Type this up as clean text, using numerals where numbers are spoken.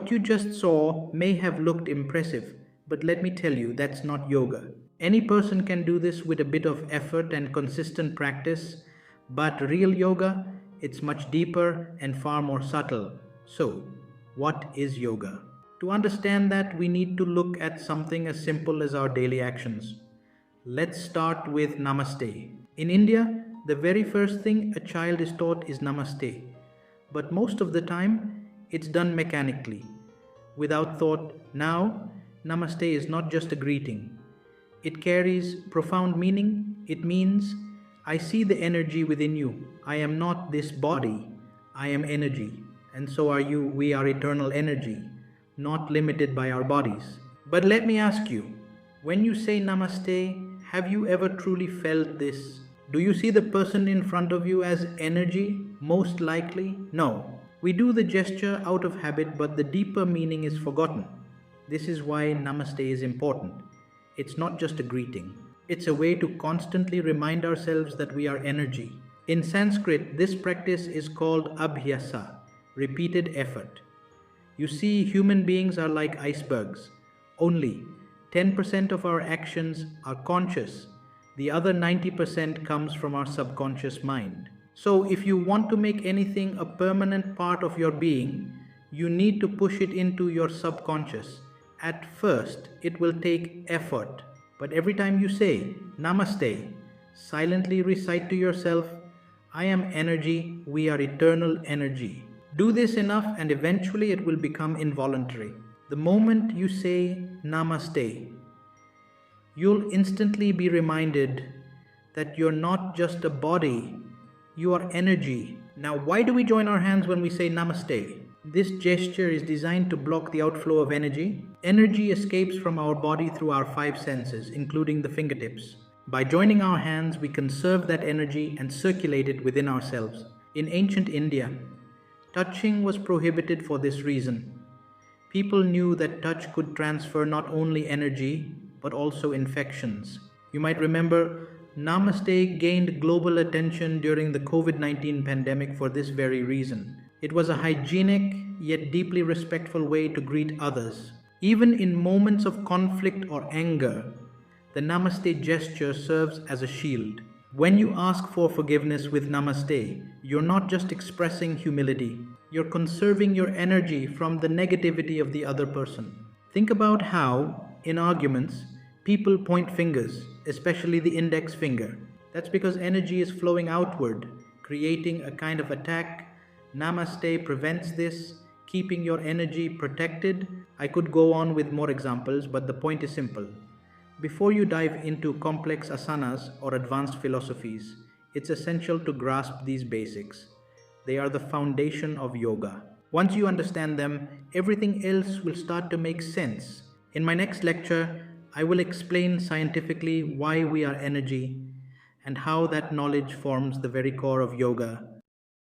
What you just saw may have looked impressive, but let me tell you, that's not yoga. Any person can do this with a bit of effort and consistent practice, but real yoga, it's much deeper and far more subtle. So, what is yoga? To understand that, we need to look at something as simple as our daily actions. Let's start with Namaste. In India, the very first thing a child is taught is Namaste. But most of the time, it's done mechanically, without thought. Now, Namaste is not just a greeting, it carries profound meaning. It means, I see the energy within you. I am not this body, I am energy. And so are you. We are eternal energy, not limited by our bodies. But let me ask you, when you say Namaste, have you ever truly felt this? Do you see the person in front of you as energy? Most likely, no. We do the gesture out of habit, but the deeper meaning is forgotten. This is why Namaste is important. It's not just a greeting. It's a way to constantly remind ourselves that we are energy. In Sanskrit, this practice is called abhyasa, repeated effort. You see, human beings are like icebergs. Only 10% of our actions are conscious. The other 90% comes from our subconscious mind. So if you want to make anything a permanent part of your being, you need to push it into your subconscious. At first, it will take effort. But every time you say Namaste, silently recite to yourself, I am energy, we are eternal energy. Do this enough and eventually it will become involuntary. The moment you say Namaste, you'll instantly be reminded that you're not just a body, you are energy. Now, why do we join our hands when we say Namaste? This gesture is designed to block the outflow of energy. Energy escapes from our body through our five senses, including the fingertips. By joining our hands, we conserve that energy and circulate it within ourselves. In ancient India, touching was prohibited for this reason. People knew that touch could transfer not only energy, but also infections. You might remember Namaste gained global attention during the COVID-19 pandemic for this very reason. It was a hygienic yet deeply respectful way to greet others. Even in moments of conflict or anger, the Namaste gesture serves as a shield. When you ask for forgiveness with Namaste, you're not just expressing humility, you're conserving your energy from the negativity of the other person. Think about how, in arguments, people point fingers, especially the index finger. That's because energy is flowing outward, creating a kind of attack. Namaste prevents this, keeping your energy protected. I could go on with more examples, but the point is simple. Before you dive into complex asanas or advanced philosophies, it's essential to grasp these basics. They are the foundation of yoga. Once you understand them, everything else will start to make sense. In my next lecture, I will explain scientifically why we are energy and how that knowledge forms the very core of yoga.